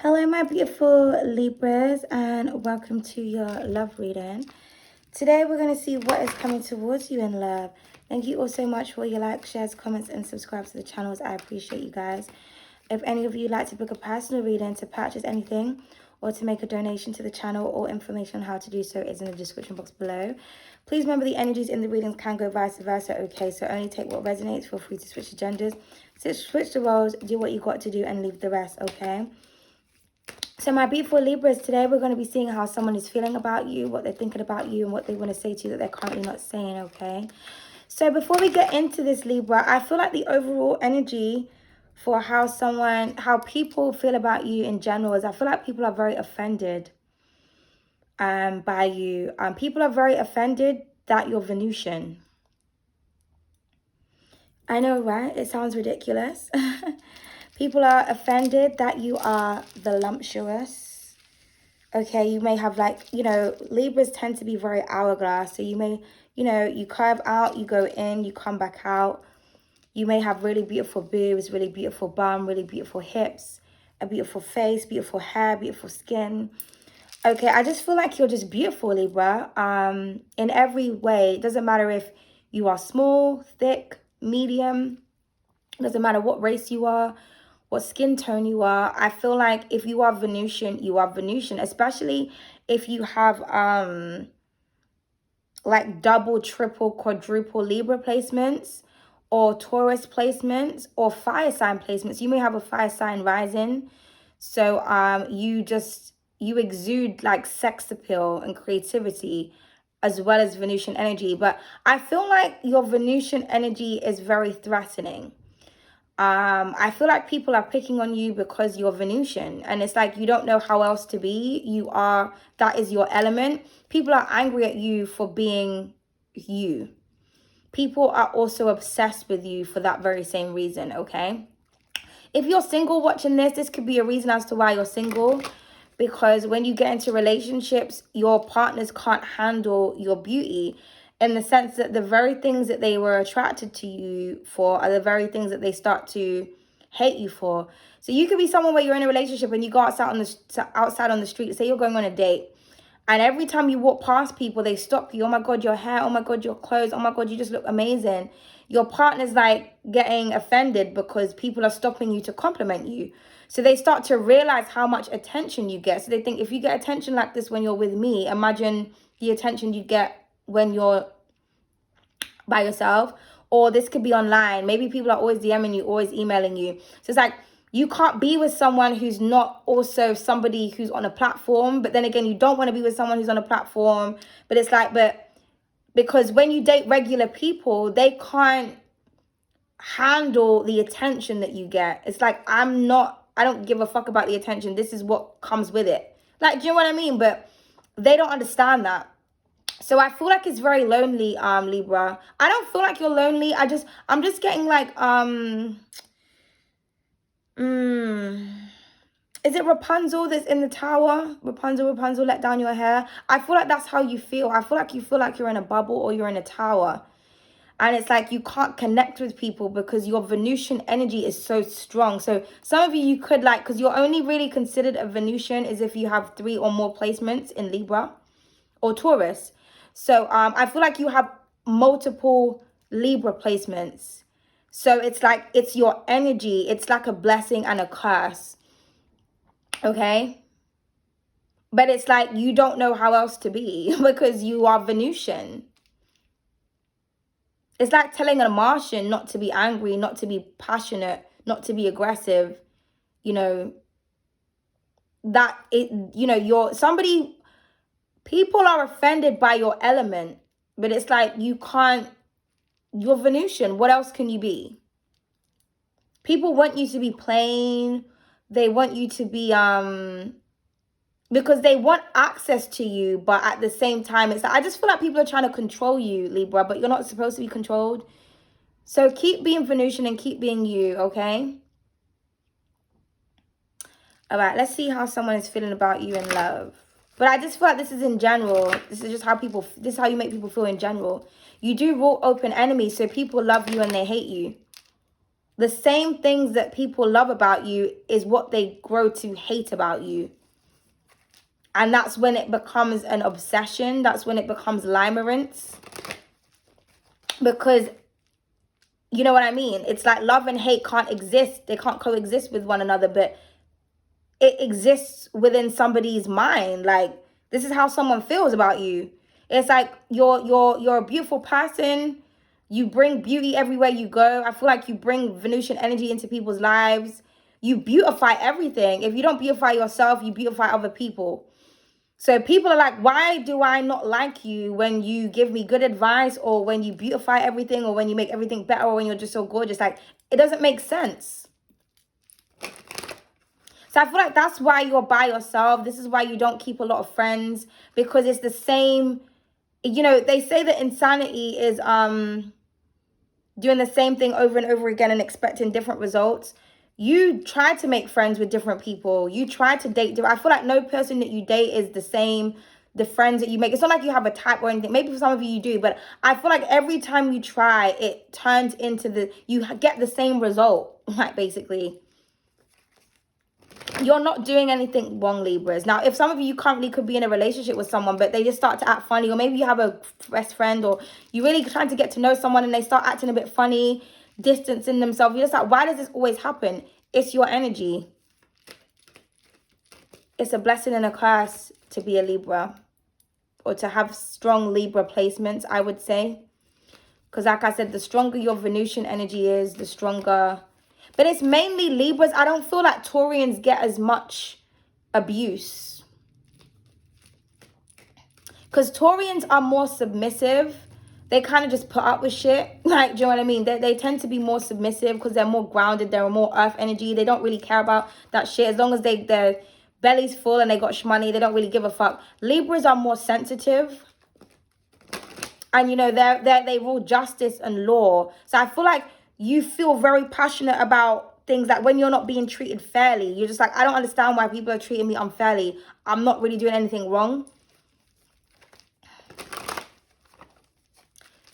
Hello, my beautiful Libras, and welcome to your love reading. Today, we're going to see what is coming towards you in love. Thank you all so much for your likes, shares, comments, and subscribes to the channels. I appreciate you guys. If any of you like to book a personal reading, to purchase anything, or to make a donation to the channel, all information on how to do so is in the description box below. Please remember the energies in the readings can go vice versa, okay? So only take what resonates. Feel free to switch the genders, switch the roles, do what you got to do, and leave the rest, okay? So my beautiful Libras, today we're going to be seeing how someone is feeling about you, what they're thinking about you, and what they want to say to you that they're currently not saying, okay? So before we get into this, Libra, I feel like the overall energy for how people feel about you in general is I feel like people are very offended by you. People are very offended that you're Venusian. I know, right? It sounds ridiculous. People are offended that you are voluptuous. Okay, you may have Libras tend to be very hourglass. So you may, you curve out, you go in, you come back out. You may have really beautiful boobs, really beautiful bum, really beautiful hips, a beautiful face, beautiful hair, beautiful skin. Okay, I just feel like you're just beautiful, Libra. In every way. It doesn't matter if you are small, thick, medium. It doesn't matter what race you are, what skin tone you are. I feel like if you are Venusian, you are Venusian, especially if you have like double, triple, quadruple Libra placements or Taurus placements or fire sign placements. You may have a fire sign rising. So you exude like sex appeal and creativity as well as Venusian energy. But I feel like your Venusian energy is very threatening. I feel like people are picking on you because you're Venusian, and it's like you don't know how else to be. That is your element. People are angry at you for being you. People are also obsessed with you for that very same reason, okay? If you're single watching this could be a reason as to why you're single, because when you get into relationships, your partners can't handle your beauty, in the sense that the very things that they were attracted to you for are the very things that they start to hate you for. So you could be someone where you're in a relationship and you go outside on the street, say you're going on a date, and every time you walk past people, they stop you. Oh my God, your hair. Oh my God, your clothes. Oh my God, you just look amazing. Your partner's like getting offended because people are stopping you to compliment you. So they start to realize how much attention you get. So they think, if you get attention like this when you're with me, imagine the attention you get when you're by yourself. Or this could be online. Maybe people are always DMing you, always emailing you. So it's like, you can't be with someone who's not also somebody who's on a platform. But then again, you don't want to be with someone who's on a platform. But it's like, because when you date regular people, they can't handle the attention that you get. It's like, I don't give a fuck about the attention. This is what comes with it. Like, do you know what I mean? But they don't understand that. So I feel like it's very lonely, Libra. I don't feel like you're lonely. I'm just getting like, is it Rapunzel that's in the tower? Rapunzel, let down your hair. I feel like that's how you feel. I feel like you feel like you're in a bubble or you're in a tower. And it's like you can't connect with people because your Venusian energy is so strong. So some of you could because you're only really considered a Venusian is if you have 3 or more placements in Libra or Taurus. So I feel like you have multiple Libra placements. So it's like, it's your energy. It's like a blessing and a curse. Okay? But it's like you don't know how else to be because you are Venusian. It's like telling a Martian not to be angry, not to be passionate, not to be aggressive. People are offended by your element, but it's like you're Venusian. What else can you be? People want you to be plain. They want you to be, because they want access to you, but at the same time, it's like, I just feel like people are trying to control you, Libra, but you're not supposed to be controlled. So keep being Venusian and keep being you, okay? All right, let's see how someone is feeling about you in love. But I just feel like this is in general. This is just this is how you make people feel in general. You do rule open enemies, so people love you and they hate you. the same things that people love about you is what they grow to hate about you. And that's when it becomes an obsession. That's when it becomes limerence. Because, you know what I mean? It's like love and hate can't exist. They can't coexist with one another, but it exists within somebody's mind. Like, this is how someone feels about you. It's like you're a beautiful person. You bring beauty everywhere you go. I feel like you bring Venusian energy into people's lives. You beautify everything. If you don't beautify yourself, you beautify other people. So people are like, why do I not like you when you give me good advice, or when you beautify everything, or when you make everything better, or when you're just so gorgeous? Like, it doesn't make sense. So I feel like that's why you're by yourself. This is why you don't keep a lot of friends, because it's the same. You know, they say that insanity is doing the same thing over and over again and expecting different results. You try to make friends with different people. You try to date. I feel like no person that you date is the same. The friends that you make, it's not like you have a type or anything. Maybe for some of you do, but I feel like every time you try, it turns into you get the same result, like, basically. You're not doing anything wrong, Libras. Now, if some of you currently could be in a relationship with someone, but they just start to act funny, or maybe you have a best friend, or you're really trying to get to know someone and they start acting a bit funny, distancing themselves, you're just like, why does this always happen? It's your energy. It's a blessing and a curse to be a Libra, or to have strong Libra placements, I would say. Because like I said, the stronger your Venusian energy is, the stronger. But it's mainly Libras. I don't feel like Taurians get as much abuse. Because Taurians are more submissive. They kind of just put up with shit. Like, do you know what I mean? They tend to be more submissive because they're more grounded. They're more earth energy. They don't really care about that shit. As long as their belly's full and they got shmoney, they don't really give a fuck. Libras are more sensitive. And, you know, they rule justice and law. So I feel like you feel very passionate about things like when you're not being treated fairly. You're just like, I don't understand why people are treating me unfairly. I'm not really doing anything wrong.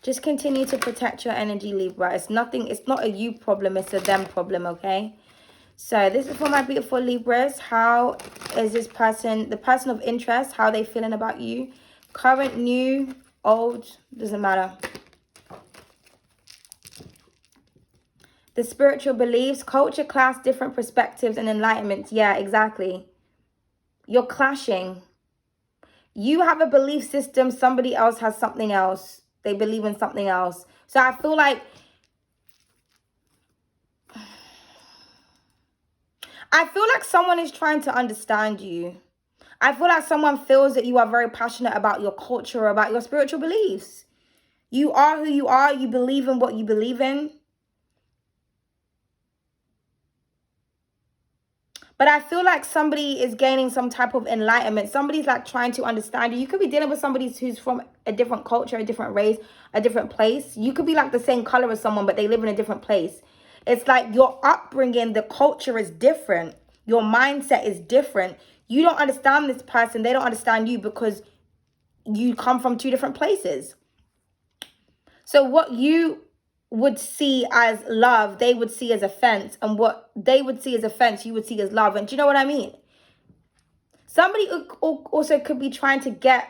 Just continue to protect your energy, Libra. It's not a you problem, it's a them problem, okay? So this is for my beautiful Libras. How is this person, the person of interest, how are they feeling about you? Current, new, old, doesn't matter. The spiritual beliefs, culture, class, different perspectives, and enlightenment. Yeah, exactly. You're clashing. You have a belief system. Somebody else has something else. They believe in something else. So I feel like someone is trying to understand you. I feel like someone feels that you are very passionate about your culture, about your spiritual beliefs. You are who you are. You believe in what you believe in. But I feel like somebody is gaining some type of enlightenment. Somebody's like trying to understand you. You could be dealing with somebody who's from a different culture, a different race, a different place. You could be like the same color as someone, but they live in a different place. It's like your upbringing, the culture is different. Your mindset is different. You don't understand this person. They don't understand you because you come from two different places. So what you would see as love, they would see as offense. And what they would see as offense, you would see as love. And do you know what I mean? Somebody also could be trying to get,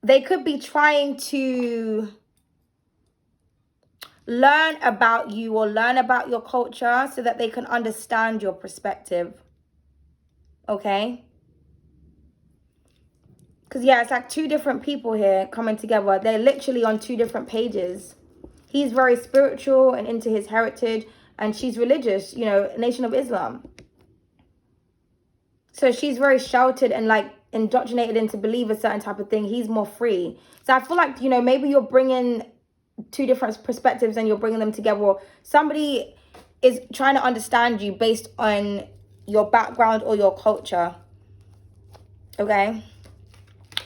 they could be trying to learn about you or learn about your culture so that they can understand your perspective. Okay? Because, yeah, it's like two different people here coming together. They're literally on two different pages. He's very spiritual and into his heritage. And she's religious, you know, Nation of Islam. So she's very sheltered and, like, indoctrinated into believe a certain type of thing. He's more free. So I feel like, you know, maybe you're bringing two different perspectives and you're bringing them together. Or somebody is trying to understand you based on your background or your culture. Okay?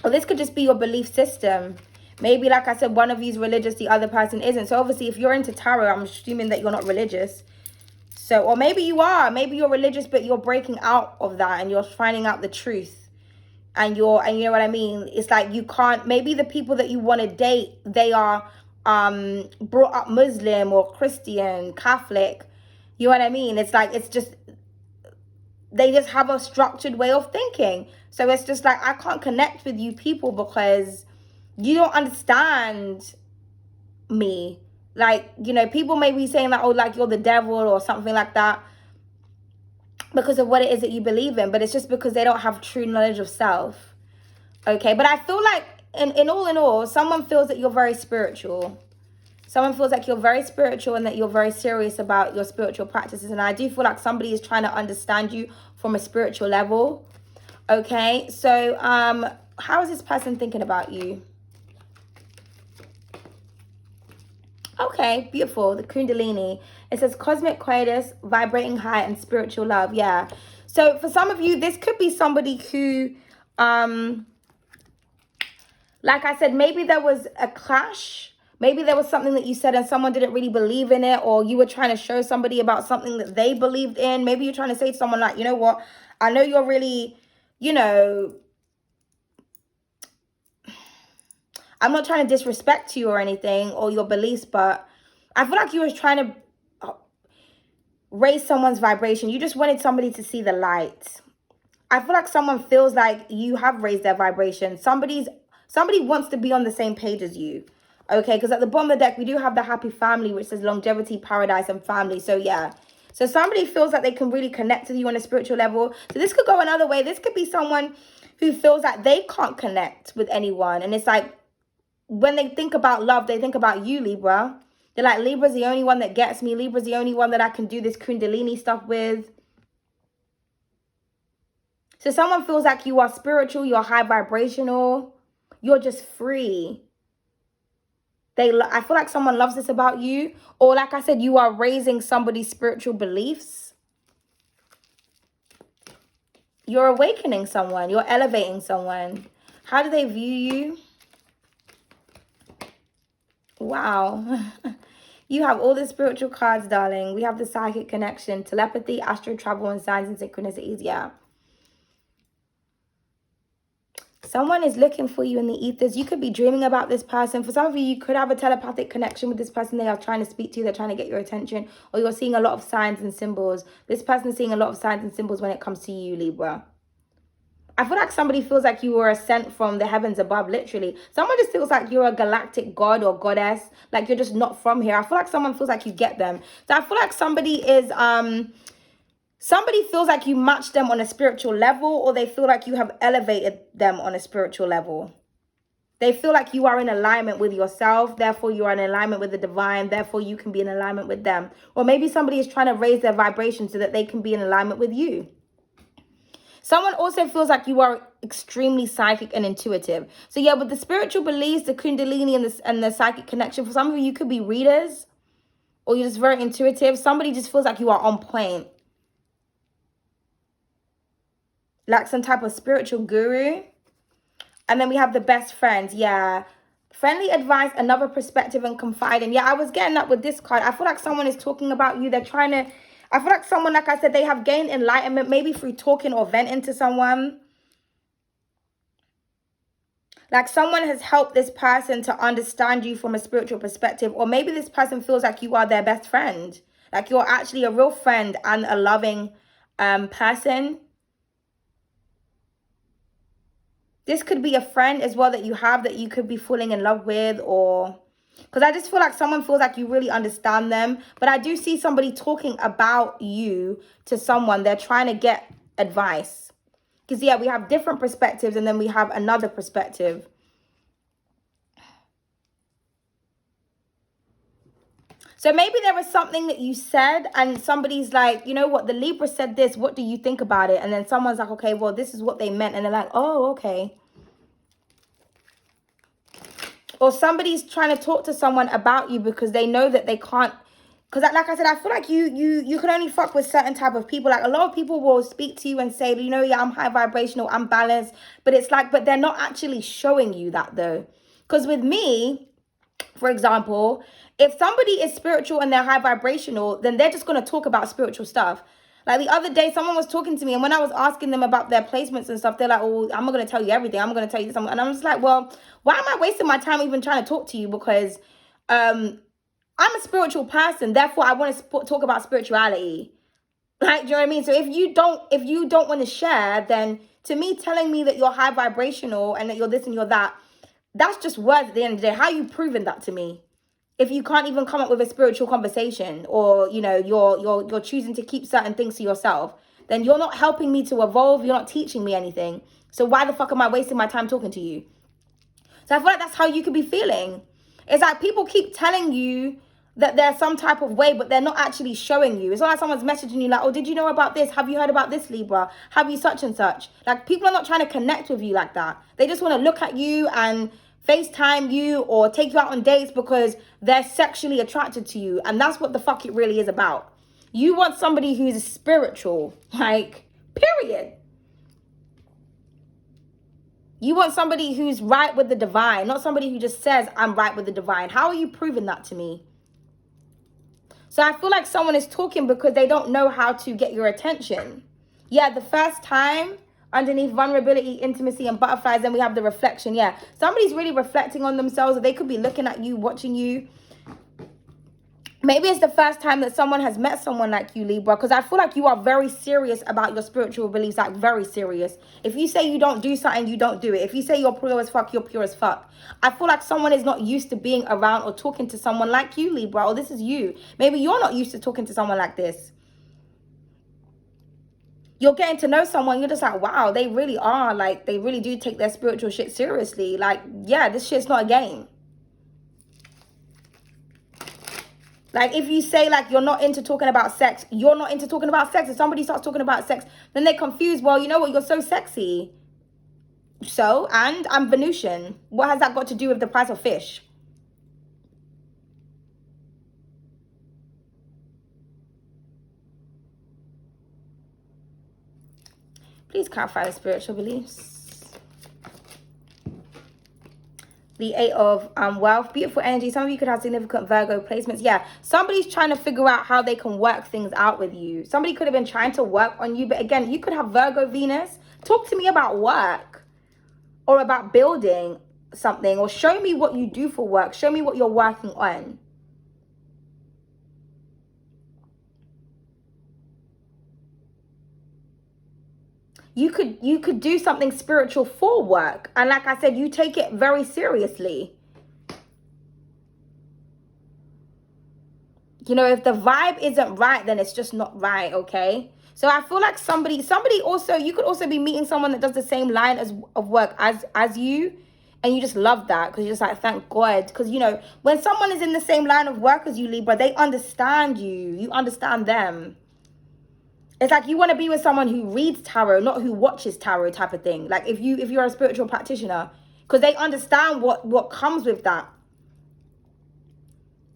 Or this could just be your belief system. Maybe, like I said, one of you is religious, the other person isn't. So obviously, if you're into tarot, I'm assuming that you're not religious. So, or maybe you are. Maybe you're religious, but you're breaking out of that and you're finding out the truth. And you know what I mean? It's like you can't, maybe the people that you want to date, they are brought up Muslim or Christian, Catholic. You know what I mean? It's like, it's just, they just have a structured way of thinking. So it's just like, I can't connect with you people because you don't understand me. Like, you know, people may be saying that, oh, like you're the devil or something like that because of what it is that you believe in, but it's just because they don't have true knowledge of self. Okay, but I feel like in all, someone feels that you're very spiritual. Someone feels like you're very spiritual and that you're very serious about your spiritual practices. And I do feel like somebody is trying to understand you from a spiritual level. Okay, so how is this person thinking about you? Okay, beautiful. The Kundalini. It says cosmic quietus, vibrating high, and spiritual love. Yeah. So for some of you, this could be somebody who, like I said, maybe there was a clash. Maybe there was something that you said and someone didn't really believe in it, or you were trying to show somebody about something that they believed in. Maybe you're trying to say to someone like, you know what, I know you're really, you know, I'm not trying to disrespect you or anything or your beliefs, but I feel like you were trying to raise someone's vibration. You just wanted somebody to see the light. I feel like someone feels like you have raised their vibration. Somebody wants to be on the same page as you. Okay, because at the bottom of the deck, we do have the happy family, which says longevity, paradise, and family. So, yeah. So, somebody feels like they can really connect with you on a spiritual level. So, this could go another way. This could be someone who feels like they can't connect with anyone. And it's like, when they think about love, they think about you, Libra. They're like, Libra's the only one that gets me. Libra's the only one that I can do this Kundalini stuff with. So, someone feels like you are spiritual, you're high vibrational, you're just free. I feel like someone loves this about you. Or like I said, you are raising somebody's spiritual beliefs. You're awakening someone. You're elevating someone. How do they view you? Wow. You have all the spiritual cards, darling. We have the psychic connection, telepathy, astral travel, and signs and synchronicities. Yeah. Someone is looking for you in the ethers. You could be dreaming about this person. For some of you, you could have a telepathic connection with this person. They are trying to speak to you. They're trying to get your attention. Or you're seeing a lot of signs and symbols. This person is seeing a lot of signs and symbols when it comes to you, Libra. I feel like somebody feels like you were sent from the heavens above, literally. Someone just feels like you're a galactic god or goddess. Like you're just not from here. I feel like someone feels like you get them. So I feel like somebody is... Somebody feels like you match them on a spiritual level, or they feel like you have elevated them on a spiritual level. They feel like you are in alignment with yourself. Therefore, you are in alignment with the divine. Therefore, you can be in alignment with them. Or maybe somebody is trying to raise their vibration so that they can be in alignment with you. Someone also feels like you are extremely psychic and intuitive. So yeah, with the spiritual beliefs, the Kundalini and the psychic connection, for some of you could be readers, or you're just very intuitive. Somebody just feels like you are on point. Like some type of spiritual guru. And then we have the best friend. Yeah. Friendly advice, another perspective, and confiding. Yeah, I was getting that with this card. I feel like someone is talking about you. They're trying to... I feel like someone, like I said, they have gained enlightenment, maybe through talking or venting to someone. Like someone has helped this person to understand you from a spiritual perspective. Or maybe this person feels like you are their best friend. Like you're actually a real friend and a loving person. This could be a friend as well that you have that you could be falling in love with, or... Because I just feel like someone feels like you really understand them. But I do see somebody talking about you to someone. They're trying to get advice. Because, yeah, we have different perspectives and then we have another perspective. So maybe there was something that you said and somebody's like, you know what, the Libra said this. What do you think about it? And then someone's like, okay, well, this is what they meant. And they're like, oh, okay. Or somebody's trying to talk to someone about you because they know that they can't. Because like I said, I feel like you can only fuck with certain type of people. Like a lot of people will speak to you and say, you know, yeah, I'm high vibrational, I'm balanced. But it's like, but they're not actually showing you that though. Because with me, for example, if somebody is spiritual and they're high vibrational, then they're just going to talk about spiritual stuff. Like the other day, someone was talking to me, and when I was asking them about their placements and stuff, they're like, oh, I'm not going to tell you everything. I'm going to tell you this. And I'm just like, well, why am I wasting my time even trying to talk to you? Because I'm a spiritual person, therefore I want to talk about spirituality. Like, do you know what I mean? So if you don't want to share, then to me, telling me that you're high vibrational and that you're this and you're that, that's just words at the end of the day. How are you proving that to me? If you can't even come up with a spiritual conversation, or you're choosing to keep certain things to yourself, then you're not helping me to evolve. You're not teaching me anything. So why the fuck am I wasting my time talking to you? So I feel like that's how you could be feeling. It's like people keep telling you that there's some type of way, but they're not actually showing you. It's not like someone's messaging you like, oh, did you know about this? Have you heard about this, Libra? Have you such and such? Like, people are not trying to connect with you like that. They just want to look at you and FaceTime you or take you out on dates because they're sexually attracted to you. And that's what the fuck it really is about. You want somebody who's spiritual, like, period. You want somebody who's right with the divine, not somebody who just says, I'm right with the divine. How are you proving that to me? So I feel like someone is talking because they don't know how to get your attention. Yeah, the first time, underneath vulnerability, intimacy, and butterflies, then we have the reflection. Yeah, somebody's really reflecting on themselves, or they could be looking at you, watching you. Maybe it's the first time that someone has met someone like you, Libra, because I feel like you are very serious about your spiritual beliefs, like very serious. If you say you don't do something, you don't do it. If you say you're pure as fuck, you're pure as fuck. I feel like someone is not used to being around or talking to someone like you, Libra, or this is you. Maybe you're not used to talking to someone like this. You're getting to know someone, you're just like, wow, they really are, like, they really do take their spiritual shit seriously. Like, yeah, this shit's not a game. Like, if you say, like, you're not into talking about sex, you're not into talking about sex. If somebody starts talking about sex, then they're confused. Well, you know what? You're so sexy. So, and I'm Venusian. What has that got to do with the price of fish? Please clarify the spiritual beliefs. The 8 of wealth, beautiful energy. Some of you could have significant Virgo placements. Yeah, somebody's trying to figure out how they can work things out with you. Somebody could have been trying to work on you. But again, you could have Virgo Venus. Talk to me about work or about building something, or show me what you do for work. Show me what you're working on. You could do something spiritual for work. And like I said, you take it very seriously. You know, if the vibe isn't right, then it's just not right, okay? So I feel like somebody also, you could also be meeting someone that does the same line of work as you. And you just love that because you're just like, thank God. Because, you know, when someone is in the same line of work as you, Libra, they understand you. You understand them. It's like you want to be with someone who reads tarot, not who watches tarot type of thing. Like if you're a spiritual practitioner, because they understand what comes with that.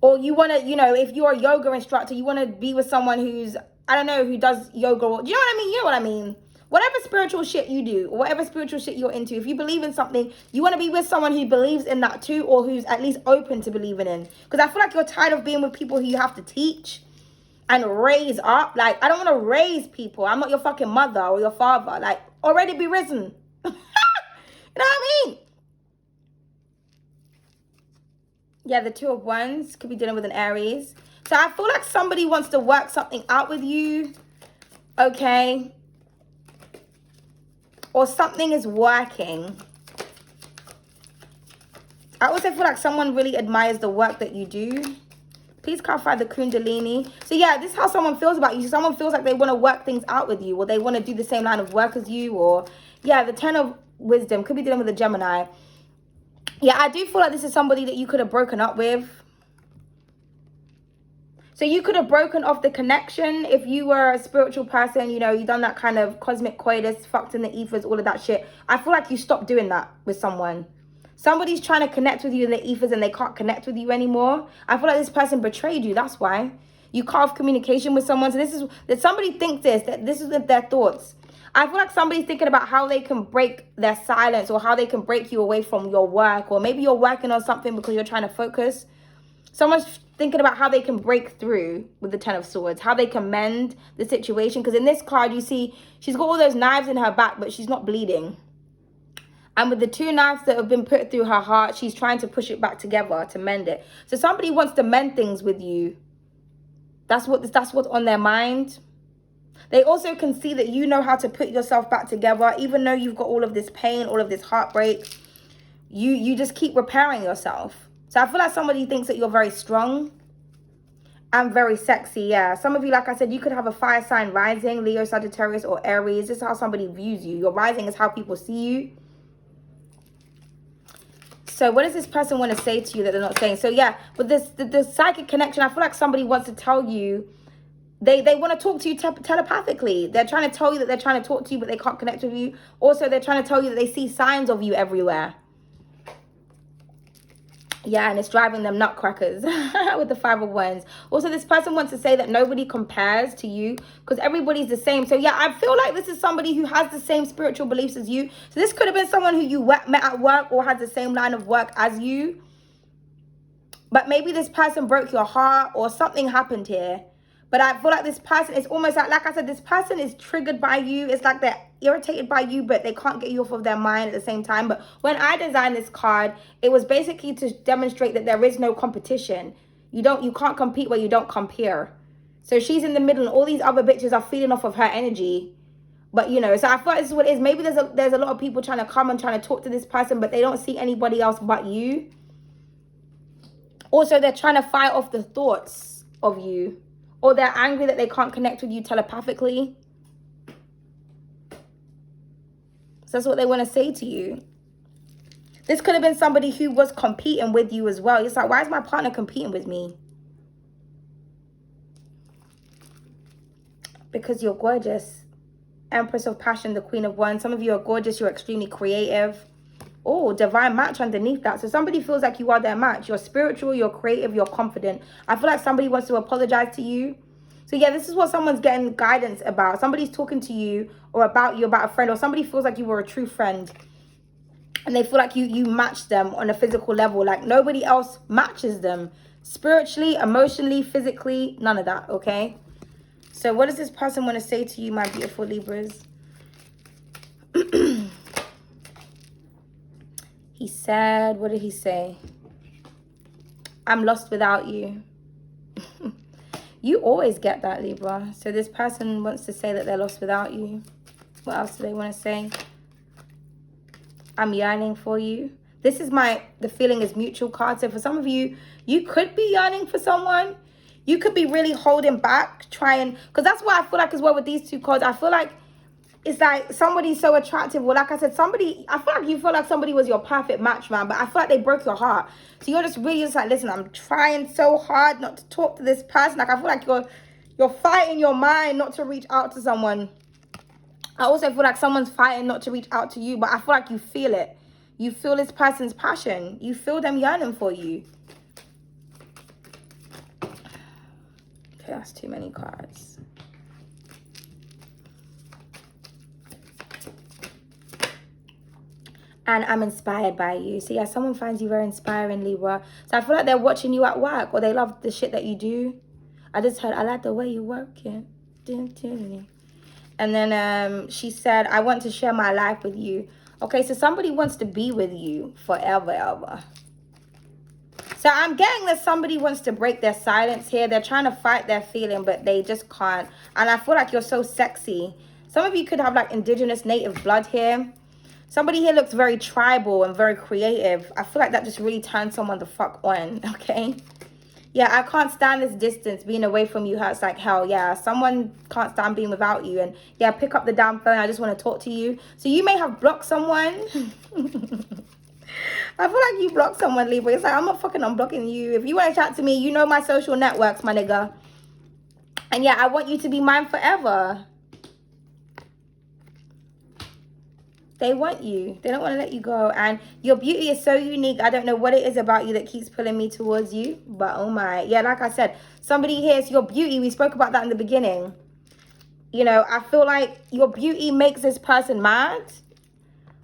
Or you want to, you know, if you're a yoga instructor, you want to be with someone who's, I don't know, who does yoga. Or, do you know what I mean? You know what I mean? Whatever spiritual shit you do, or whatever spiritual shit you're into, if you believe in something, you want to be with someone who believes in that too, or who's at least open to believing in. Because I feel like you're tired of being with people who you have to teach and raise up. Like, I don't want to raise people. I'm not your fucking mother or your father. Like, already be risen. You know what I mean? Yeah, the 2 of Wands could be dealing with an Aries. So I feel like somebody wants to work something out with you. Okay. Or something is working. I also feel like someone really admires the work that you do. Please clarify the Kundalini. So yeah, this is how someone feels about you. Someone feels like they want to work things out with you, or they want to do the same line of work as you, or yeah, the 10 of Wisdom could be dealing with a Gemini. Yeah, I do feel like this is somebody that you could have broken up with. So you could have broken off the connection if you were a spiritual person, you know, you done that kind of cosmic coitus, fucked in the ethers, all of that shit. I feel like you stopped doing that with someone. Somebody's trying to connect with you in the ethers and they can't connect with you anymore. I feel like this person betrayed you. That's why. You cut off communication with someone. So this is that somebody thinks that this is their thoughts. I feel like somebody's thinking about how they can break their silence, or how they can break you away from your work, or maybe you're working on something because you're trying to focus. Someone's thinking about how they can break through with the 10 of Swords, how they can mend the situation. Because in this card, you see she's got all those knives in her back, but she's not bleeding. And with the 2 knives that have been put through her heart, she's trying to push it back together to mend it. So somebody wants to mend things with you. That's what's on their mind. They also can see that you know how to put yourself back together, even though you've got all of this pain, all of this heartbreak. You just keep repairing yourself. So I feel like somebody thinks that you're very strong and very sexy. Yeah, some of you, like I said, you could have a fire sign rising, Leo, Sagittarius, or Aries. This is how somebody views you. Your rising is how people see you. So what does this person want to say to you that they're not saying? So yeah, with this, the psychic connection, I feel like somebody wants to tell you, they want to talk to you telepathically. They're trying to tell you that they're trying to talk to you, but they can't connect with you. Also, they're trying to tell you that they see signs of you everywhere. Yeah, and it's driving them nutcrackers with the 5 of Wands. Also, this person wants to say that nobody compares to you because everybody's the same. So yeah, I feel like this is somebody who has the same spiritual beliefs as you. So this could have been someone who you met at work or has the same line of work as you. But maybe this person broke your heart or something happened here. But I feel like this person is almost like I said, this person is triggered by you. It's like they're irritated by you, but they can't get you off of their mind at the same time. But when I designed this card, it was basically to demonstrate that there is no competition. You can't compete where you don't compare. So she's in the middle and all these other bitches are feeding off of her energy. But, you know, so I thought this is what it is. Maybe there's a lot of people trying to come and trying to talk to this person, but they don't see anybody else but you. Also, they're trying to fight off the thoughts of you. Or they're angry that they can't connect with you telepathically. So that's what they want to say to you. This could have been somebody who was competing with you as well. It's like, why is my partner competing with me? Because you're gorgeous. Empress of Passion, the Queen of Wands. Some of you are gorgeous. You're extremely creative. Oh, divine match underneath that. So somebody feels like you are their match. You're spiritual, you're creative, you're confident. I feel like somebody wants to apologize to you. So yeah, this is what someone's getting guidance about. Somebody's talking to you or about you, about a friend, or somebody feels like you were a true friend. And they feel like you match them on a physical level. Like nobody else matches them. Spiritually, emotionally, physically, none of that, okay? So what does this person want to say to you, my beautiful Libras? He said, what did he say? I'm lost without you. You always get that, Libra. So this person wants to say that they're lost without you. What else do they want to say? I'm yearning for you. This is the feeling is mutual card. So for some of you, you could be yearning for someone. You could be really holding back, trying. Because that's what I feel like as well with these 2 cards. I feel like it's like somebody's so attractive. Well, like I said, I feel like you feel like somebody was your perfect match, man. But I feel like they broke your heart. So you're just really just like, listen, I'm trying so hard not to talk to this person. Like I feel like you're fighting your mind not to reach out to someone. I also feel like someone's fighting not to reach out to you. But I feel like you feel it. You feel this person's passion. You feel them yearning for you. Okay, that's too many cards. And I'm inspired by you. So yeah, someone finds you very inspiring, Libra. So I feel like they're watching you at work or they love the shit that you do. I just heard, I like the way you work. Yeah. And then she said, I want to share my life with you. Okay, so somebody wants to be with you forever, ever. So I'm getting that somebody wants to break their silence here. They're trying to fight their feeling, but they just can't. And I feel like you're so sexy. Some of you could have like indigenous native blood here. Somebody here looks very tribal and very creative. I feel like that just really turns someone the fuck on, okay? Yeah, I can't stand this distance. Being away from you hurts like hell. Yeah, someone can't stand being without you. And yeah, pick up the damn phone. I just want to talk to you. So you may have blocked someone. I feel like you blocked someone, Libra. It's like, I'm not fucking unblocking you. If you want to chat to me, you know my social networks, my nigga. And yeah, I want you to be mine forever. They want you. They don't want to let you go. And your beauty is so unique. I don't know what it is about you that keeps pulling me towards you. But oh my. Yeah, like I said, somebody here is your beauty. We spoke about that in the beginning. You know, I feel like your beauty makes this person mad.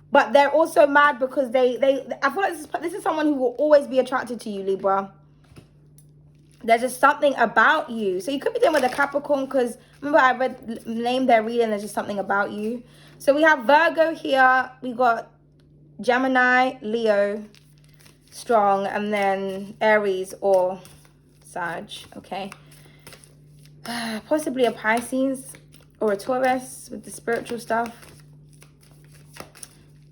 But they're also mad because I feel like this is someone who will always be attracted to you, Libra. There's just something about you. So you could be dealing with a Capricorn because remember I named their reading. There's just something about you. So we have Virgo here. We got Gemini, Leo, strong, and then Aries or Sag, okay? Possibly a Pisces or a Taurus with the spiritual stuff,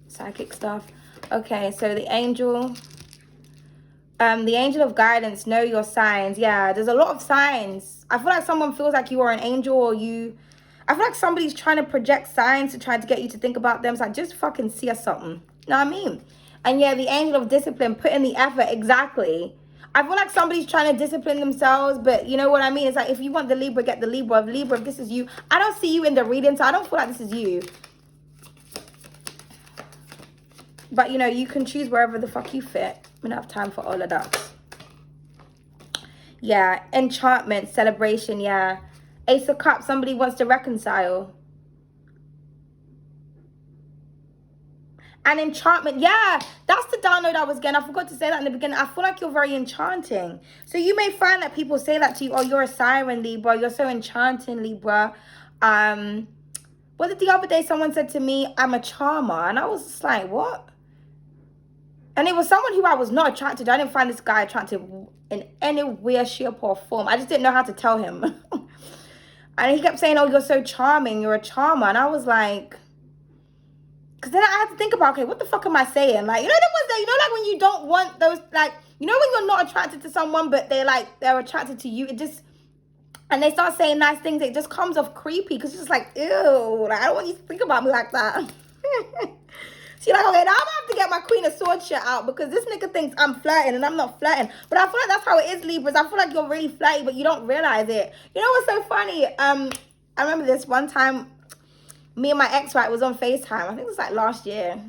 psychic stuff. Okay, so the angel of guidance, know your signs. Yeah, there's a lot of signs. I feel like someone feels like you are an angel, or I feel like somebody's trying to project signs to try to get you to think about them. So like, just fucking see us something. You know what I mean? And yeah, the angel of discipline, put in the effort. Exactly. I feel like somebody's trying to discipline themselves, but you know what I mean? It's like, if you want the Libra, get the Libra. Libra, if this is you, I don't see you in the reading, so I don't feel like this is you. But, you know, you can choose wherever the fuck you fit. We don't have time for all of that. Yeah, enchantment, celebration, yeah. Ace of Cups, somebody wants to reconcile. And enchantment, yeah, that's the download I was getting. I forgot to say that in the beginning. I feel like you're very enchanting. So you may find that people say that to you, oh, you're a siren, Libra. You're so enchanting, Libra. What did the other day someone said to me, I'm a charmer. And I was just like, what? And it was someone who I was not attracted to. I didn't find this guy attractive in any way, shape, or form. I just didn't know how to tell him. And he kept saying, oh, you're so charming. You're a charmer. And I was like... Because then I had to think about, okay, what the fuck am I saying? Like, you know, the ones that, you know, like when you don't want those, like, you know, when you're not attracted to someone, but they're attracted to you, it just, and they start saying nice things, it just comes off creepy, because it's just like, ew, like, I don't want you to think about me like that. So you're like, okay, now I'm going to have to get my Queen of Swords shit out, because this nigga thinks I'm flirting, and I'm not flirting. But I feel like that's how it is, Libras. I feel like you're really flirty, but you don't realize it. You know what's so funny? I remember this one time, me and my ex, right, was on FaceTime. I think it was like last year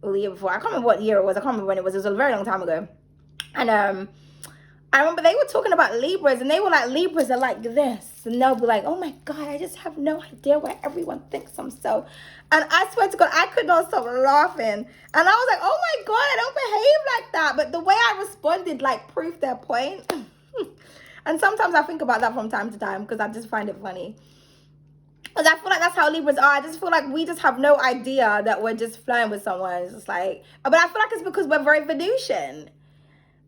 or the year before. I can't remember what year it was. I can't remember when it was. It was a very long time ago. And I remember they were talking about Libras, and they were like, Libras are like this. And they'll be like, oh my God, I just have no idea why everyone thinks I'm so. And I swear to God, I could not stop laughing. And I was like, oh my God, I don't behave like that. But the way I responded, like, proved their point. And sometimes I think about that from time to time, because I just find it funny. Because I feel like that's how Libras are. I just feel like we just have no idea that we're just flirting with someone. It's just like, but I feel like it's because we're very Venusian.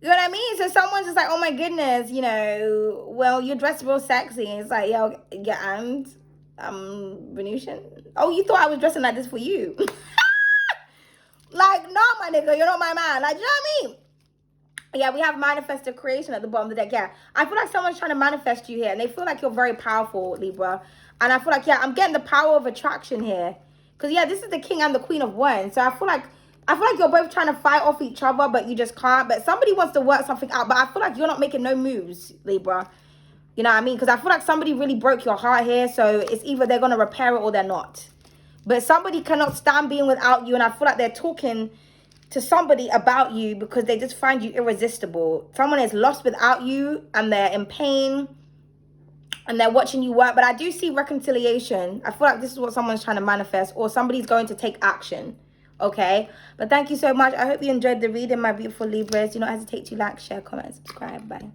You know what I mean? So someone's just like, oh my goodness, you know, well, you're dressed real sexy. And it's like, yo, yeah, and I'm Venusian. Oh, you thought I was dressing like this for you? Like, no, my nigga, you're not my man. Like, you know what I mean? Yeah, we have manifested creation at the bottom of the deck. Yeah, I feel like someone's trying to manifest you here, and they feel like you're very powerful, Libra. And I feel like, yeah, I'm getting the power of attraction here. Because, yeah, this is the King and the Queen of Wands. So I feel like you're both trying to fight off each other, but you just can't. But somebody wants to work something out. But I feel like you're not making no moves, Libra. You know what I mean? Because I feel like somebody really broke your heart here. So it's either they're going to repair it or they're not. But somebody cannot stand being without you. And I feel like they're talking to somebody about you because they just find you irresistible. Someone is lost without you and they're in pain and they're watching you work. But I do see reconciliation. I feel like this is what someone's trying to manifest, or somebody's going to take action. Okay? But thank you so much. I hope you enjoyed the reading, my beautiful Libras. Do not hesitate to like, share, comment, and subscribe. Bye.